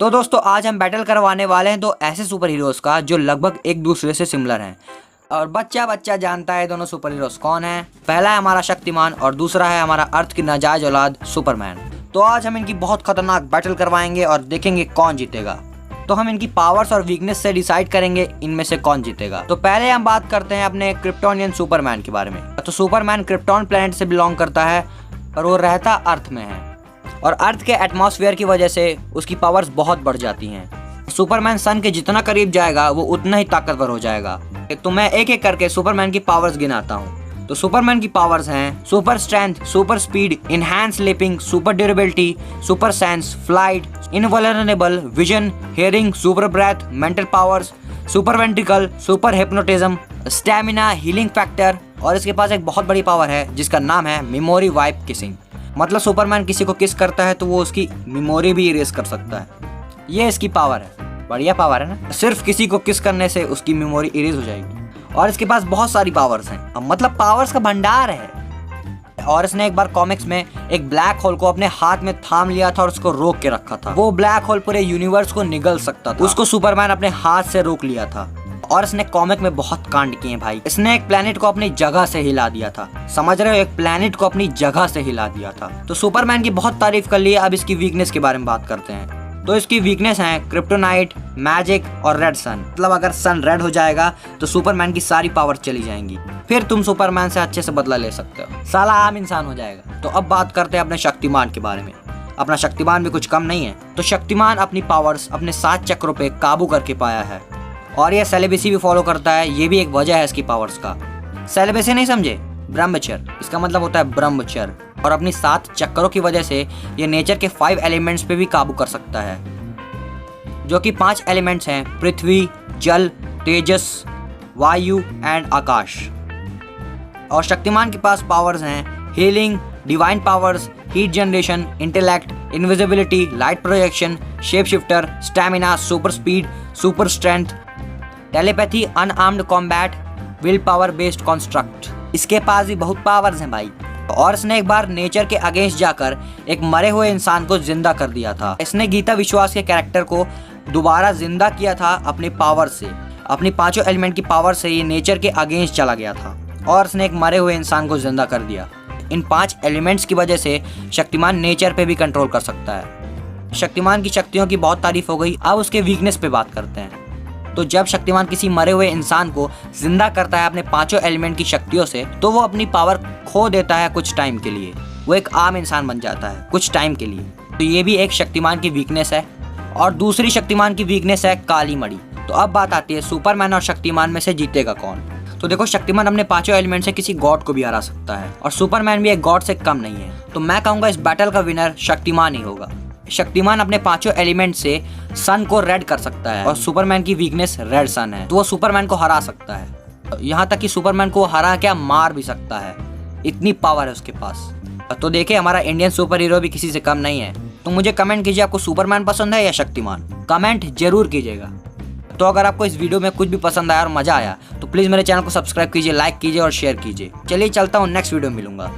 तो दोस्तों आज हम बैटल करवाने वाले हैं दो ऐसे सुपर हीरोज का जो लगभग एक दूसरे से सिमिलर हैं और बच्चा बच्चा जानता है दोनों सुपर हीरोज कौन है। पहला है हमारा शक्तिमान और दूसरा है हमारा अर्थ की नाजायज औलाद सुपरमैन। तो आज हम इनकी बहुत खतरनाक बैटल करवाएंगे और देखेंगे कौन जीतेगा। तो हम इनकी पावर्स और वीकनेस से डिसाइड करेंगे इनमें से कौन जीतेगा। तो पहले हम बात करते हैं अपने क्रिप्टोनियन सुपरमैन के बारे में। तो सुपरमैन क्रिप्टॉन प्लेनेट से बिलोंग करता है और वो रहता अर्थ में है और अर्थ के एटमॉस्फेयर की वजह से उसकी पावर्स बहुत बढ़ जाती हैं। सुपरमैन सन के जितना करीब जाएगा वो उतना ही ताकतवर हो जाएगा। तो मैं एक एक करके सुपरमैन की पावर्स गिनाता हूँ। तो सुपरमैन की पावर्स हैं super strength, super speed, enhanced leaping, super durability, super sense, flight, invulnerable, vision, hearing, super breath, mental powers, super ventricle, super hypnotism, stamina, healing factor और इसके पास एक बहुत बड़ी पावर है जिसका नाम है मेमोरी वाइप किसिंग। मतलब सुपरमैन किसी को किस करता है तो वो उसकी मेमोरी भी इरेज कर सकता है। ये इसकी पावर है, बढ़िया पावर है ना। सिर्फ किसी को किस करने से उसकी मेमोरी इरेज हो जाएगी। और इसके पास बहुत सारी पावर्स हैं, मतलब पावर्स का भंडार है। और इसने एक बार कॉमिक्स में एक ब्लैक होल को अपने हाथ में थाम लिया था और उसको रोक के रखा था। वो ब्लैक होल पूरे यूनिवर्स को निगल सकता था, उसको सुपरमैन अपने हाथ से रोक लिया था। और इसने कॉमिक में बहुत कांड किए भाई। इसने एक प्लेनेट को अपनी जगह से हिला दिया था, समझ रहे हो, एक प्लेनेट को अपनी जगह से हिला दिया था। तो सुपरमैन की बहुत तारीफ कर ली, अब इसकी वीकनेस के बारे में बात करते हैं। तो इसकी वीकनेस है क्रिप्टोनाइट, मैजिक और रेड सन। मतलब अगर सन रेड हो जाएगा तो सुपरमैन की सारी पावर चली जाएंगी, फिर तुम सुपरमैन से अच्छे से बदला ले सकते हो, साला आम इंसान हो जाएगा। तो अब बात करते हैं अपने शक्तिमान के बारे में। अपना शक्तिमान भी कुछ कम नहीं है। तो शक्तिमान अपनी पावर्स अपने 7 चक्रों पे काबू करके पाया है और ये सेलिबेसी भी फॉलो करता है। ये भी एक वजह है इसकी पावर्स का। सेलिबेसी नहीं समझे, ब्रह्मचर्य, इसका मतलब होता है ब्रह्मचर्य। और अपनी 7 चक्करों की वजह से ये नेचर के 5 एलिमेंट्स पे भी काबू कर सकता है, जो कि 5 एलिमेंट्स हैं पृथ्वी, जल, तेजस, वायु एंड आकाश। और शक्तिमान के पास पावर्स हैं healing, divine powers, heat generation, intellect, invisibility, light projection, shape shifter, stamina, super speed, super strength, telepathy, unarmoured combat, will power based construct. इसके पास भी बहुत पावर्स हैं भाई। और इसने एक बार नेचर के अगेंस्ट जाकर एक मरे हुए इंसान को जिंदा कर दिया था। इसने गीता विश्वास के कैरेक्टर को दोबारा जिंदा किया था अपनी पावर से। अपनी 5 एलिमेंट की पावर से ये नेचर के अगेंस्ट चला गया था और इसने एक मरे हुए इंसान को जिंदा कर दिया। इन 5 एलिमेंट्स की वजह से शक्तिमान नेचर पे भी कंट्रोल कर सकता है। शक्तिमान की शक्तियों की बहुत तारीफ हो गई, अब उसके वीकनेस पे बात करते हैं। तो जब शक्तिमान किसी मरे हुए इंसान को जिंदा करता है अपने 5 एलिमेंट की शक्तियों से, तो वो अपनी पावर खो देता है कुछ टाइम के लिए। वो एक आम इंसान बन जाता है कुछ टाइम के लिए। तो ये भी एक शक्तिमान की वीकनेस है। और दूसरी शक्तिमान की वीकनेस है काली मणि। तो अब बात आती है सुपरमैन और शक्तिमान में से जीतेगा कौन। तो देखो, शक्तिमान अपने 5 एलिमेंट से किसी गॉड को भी हरा सकता है और सुपरमैन भी एक गॉड से कम नहीं है। तो मैं कहूँगा इस बैटल का विनर शक्तिमान ही होगा। शक्तिमान अपने 5 एलिमेंट से सन को रेड कर सकता है और सुपरमैन की वीकनेस रेड सन है, तो वो सुपरमैन को हरा सकता है। यहाँ तक कि सुपरमैन को हरा क्या, मार भी सकता है, इतनी पावर है उसके पास। तो देखिए, हमारा इंडियन सुपर हीरो भी किसी से कम नहीं है। तो मुझे कमेंट कीजिए आपको सुपरमैन पसंद है या शक्तिमान, कमेंट जरूर कीजिएगा। तो अगर आपको इस वीडियो में कुछ भी पसंद आया और मजा आया तो प्लीज मेरे चैनल को सब्सक्राइब कीजिए, लाइक कीजिए और शेयर कीजिए। चलिए चलता हूँ, नेक्स्ट वीडियो में मिलूंगा।